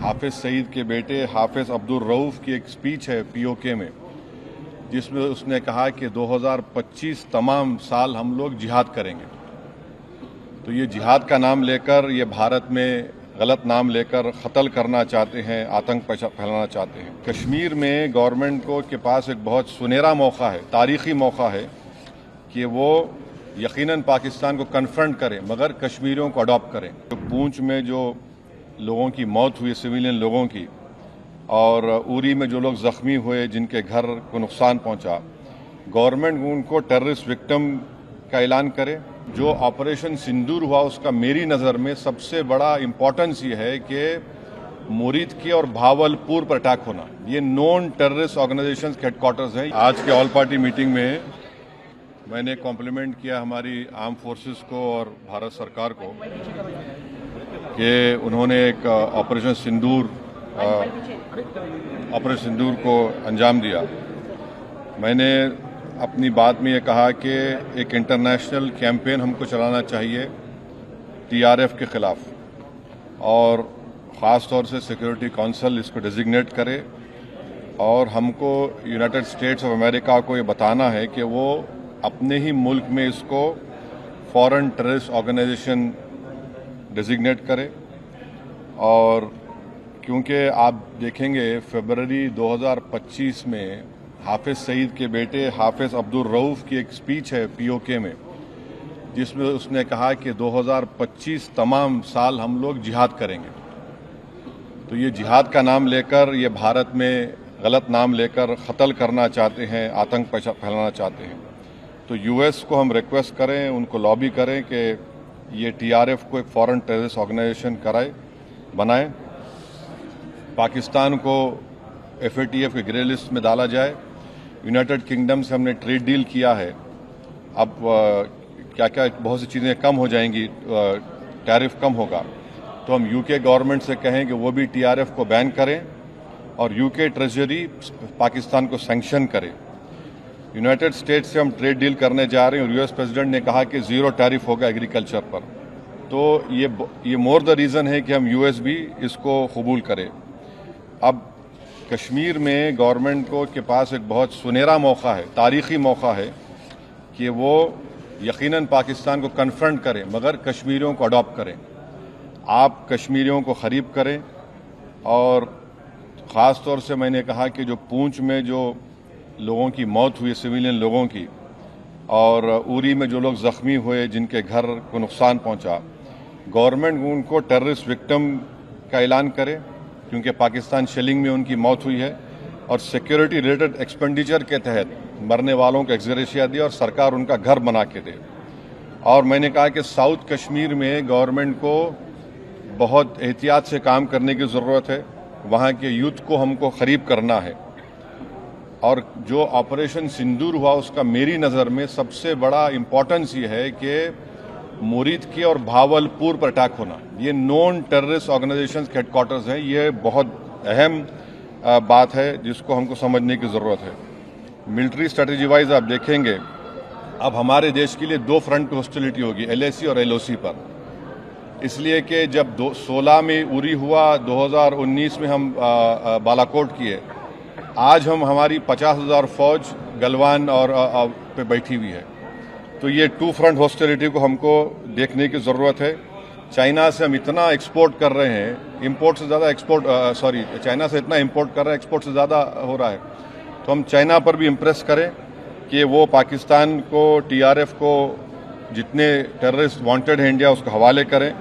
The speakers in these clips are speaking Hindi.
हाफिज सईद के बेटे हाफिज अब्दुल रऊफ की एक स्पीच है पीओके में, जिसमें उसने कहा कि 2025 तमाम साल हम लोग जिहाद करेंगे। तो ये जिहाद का नाम लेकर, ये भारत में गलत नाम लेकर कत्ल करना चाहते हैं, आतंक फैलाना चाहते हैं। कश्मीर में गवर्नमेंट को के पास एक बहुत सुनहरा मौका है, तारीखी मौका है कि वो यकीनन पाकिस्तान को कन्फ्रंट करें, मगर कश्मीरियों को अडॉप्ट करें। तो पूंछ में जो लोगों की मौत हुई, सिविलियन लोगों की, और उरी में जो लोग जख्मी हुए, जिनके घर को नुकसान पहुंचा, गवर्नमेंट उनको टेररिस्ट विक्टिम का ऐलान करे। जो ऑपरेशन सिंदूर हुआ, उसका मेरी नज़र में सबसे बड़ा इम्पोर्टेंस ये है कि मुरीद की और भावलपुर पर अटैक होना, ये नॉन टेररिस्ट ऑर्गेनाइजेशंस के हेडक्वार्टर्स हैं। आज के ऑल पार्टी मीटिंग में मैंने कॉम्प्लीमेंट किया हमारी आर्म फोर्सेस को और भारत सरकार को कि उन्होंने एक ऑपरेशन सिंदूर को अंजाम दिया। मैंने अपनी बात में ये कहा कि एक इंटरनेशनल कैंपेन हमको चलाना चाहिए टीआरएफ के खिलाफ, और ख़ास तौर से सिक्योरिटी काउंसिल इसको डिजिग्नेट करे, और हमको यूनाइटेड स्टेट्स ऑफ अमेरिका को ये बताना है कि वो अपने ही मुल्क में इसको फॉरेन टेररिस्ट ऑर्गेनाइजेशन डिजिग्नेट करे। और क्योंकि आप देखेंगे फरवरी 2025 में हाफिज सईद के बेटे हाफिज अब्दुल रऊफ की एक स्पीच है पीओके में, जिसमें उसने कहा कि 2025 तमाम साल हम लोग जिहाद करेंगे। तो ये जिहाद का नाम लेकर, ये भारत में गलत नाम लेकर कत्ल करना चाहते हैं, आतंक फैलाना चाहते हैं। तो यूएस को हम रिक्वेस्ट करें, उनको लॉबी करें कि ये टीआरएफ को एक फॉरेन टेररिस्ट ऑर्गेनाइजेशन बनाए, पाकिस्तान को एफएटीएफ के ग्रे लिस्ट में डाला जाए। यूनाइटेड किंगडम से हमने ट्रेड डील किया है, अब क्या क्या बहुत सी चीज़ें कम हो जाएंगी, टैरिफ कम होगा। तो हम यूके गवर्नमेंट से कहें कि वो भी टीआरएफ को बैन करें, और यूके ट्रेजरी पाकिस्तान को सैंक्शन करे। यूनाइटेड स्टेट्स से हम ट्रेड डील करने जा रहे हैं, और यूएस प्रेसिडेंट ने कहा कि ज़ीरो टैरिफ होगा एग्रीकल्चर पर। तो ये मोर द रीज़न है कि हम यूएस भी इसको कबूल करें। अब कश्मीर में गवर्नमेंट को के पास एक बहुत सुनहरा मौका है, तारीखी मौका है कि वो यकीनन पाकिस्तान को कन्फ्रंट करें, मगर कश्मीरियों को अडॉप्ट करें। आप कश्मीरियों को ख़रीब करें, और ख़ास तौर से मैंने कहा कि जो पूंछ में जो लोगों की मौत हुई, सिविलियन लोगों की, और उरी में जो लोग जख्मी हुए, जिनके घर को नुकसान पहुंचा, गवर्नमेंट उनको टेररिस्ट विक्टिम का ऐलान करे, क्योंकि पाकिस्तान शेलिंग में उनकी मौत हुई है, और सिक्योरिटी रिलेटेड एक्सपेंडिचर के तहत मरने वालों को एक्सग्रेशिया दिया, और सरकार उनका घर बना के दे। और मैंने कहा कि साउथ कश्मीर में गवर्नमेंट को बहुत एहतियात से काम करने की ज़रूरत है, वहाँ के यूथ को हमको ख़रीब करना है। और जो ऑपरेशन सिंदूर हुआ, उसका मेरी नज़र में सबसे बड़ा इम्पोर्टेंस ये है कि मुरीद की और भावलपुर पर अटैक होना, ये नॉन टेररिस्ट ऑर्गेनाइजेशंस के हेडक्वार्टर्स हैं। ये बहुत अहम बात है जिसको हमको समझने की ज़रूरत है। मिलिट्री स्ट्रेटजी वाइज आप देखेंगे, अब हमारे देश के लिए दो फ्रंट पे हॉस्टिलिटी होगी, एलएसी और एलओसी पर। इसलिए कि जब 16 में उरी हुआ, 2019 में हम बालाकोट किए, आज हमारी 50,000 फौज गलवान और पे बैठी हुई है। तो ये टू फ्रंट हॉस्टिलिटी को हमको देखने की ज़रूरत है। चाइना से हम इतना एक्सपोर्ट कर रहे हैं, इंपोर्ट से ज़्यादा एक्सपोर्ट, चाइना से इतना इंपोर्ट कर रहे हैं, एक्सपोर्ट से ज़्यादा हो रहा है। तो हम चाइना पर भी इम्प्रेस करें कि वो पाकिस्तान को, टीआरएफ को, जितने टेररिस्ट वांटेड हैं इंडिया, उसको हवाले करें।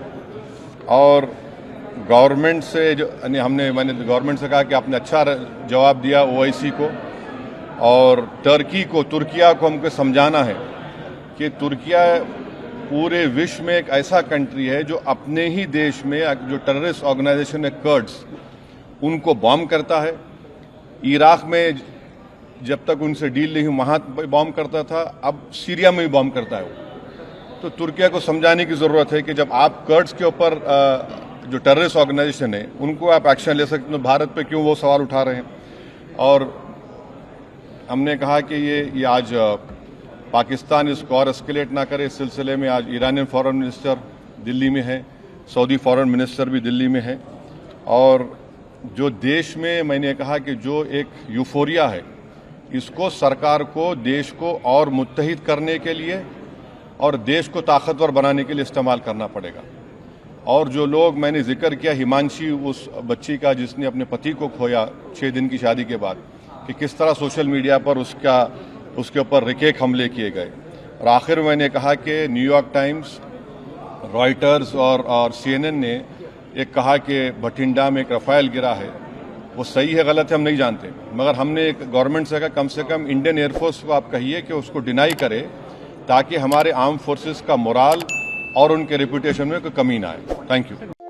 और गवर्नमेंट से मैंने गवर्नमेंट से कहा कि आपने अच्छा जवाब दिया ओआईसी को, और तुर्किया को हमको समझाना है कि तुर्किया पूरे विश्व में एक ऐसा कंट्री है जो अपने ही देश में जो टेररिस्ट ऑर्गेनाइजेशन है कर्ड्स, उनको बॉम्ब करता है। इराक में जब तक उनसे डील नहीं हुई, वहाँ बॉम्ब करता था, अब सीरिया में भी बॉम्ब करता है। तो तुर्किया को समझाने की ज़रूरत है कि जब आप कर्ड्स के ऊपर जो टेररिस्ट ऑर्गेनाइजेशन है उनको आप एक्शन ले सकते, तो भारत पे क्यों वो सवाल उठा रहे हैं। और हमने कहा कि ये आज पाकिस्तान इसको और एस्केलेट ना करे। इस सिलसिले में आज ईरानियन फॉरेन मिनिस्टर दिल्ली में है, सऊदी फॉरेन मिनिस्टर भी दिल्ली में है, और जो देश में मैंने कहा कि जो एक यूफोरिया है, इसको सरकार को देश को और मुत्तहिद करने के लिए और देश को ताकतवर बनाने के लिए इस्तेमाल करना पड़ेगा। और जो लोग मैंने जिक्र किया हिमांशी, उस बच्ची का जिसने अपने पति को खोया 6 दिन की शादी के बाद, कि किस तरह सोशल मीडिया पर उसके ऊपर रिकेक हमले किए गए। और आखिर में मैंने कहा कि न्यूयॉर्क टाइम्स, रॉयटर्स और CNN ने एक कहा कि बठिंडा में एक रफाल गिरा है। वो सही है गलत है हम नहीं जानते, मगर हमने एक गवर्नमेंट से कहा कम से कम इंडियन एयरफोर्स को आप कहिए कि उसको डिनाई करे, ताकि हमारे आर्म फोर्सेस का मोराल और उनके रेपुटेशन में कोई कमी ना आए। Thank you.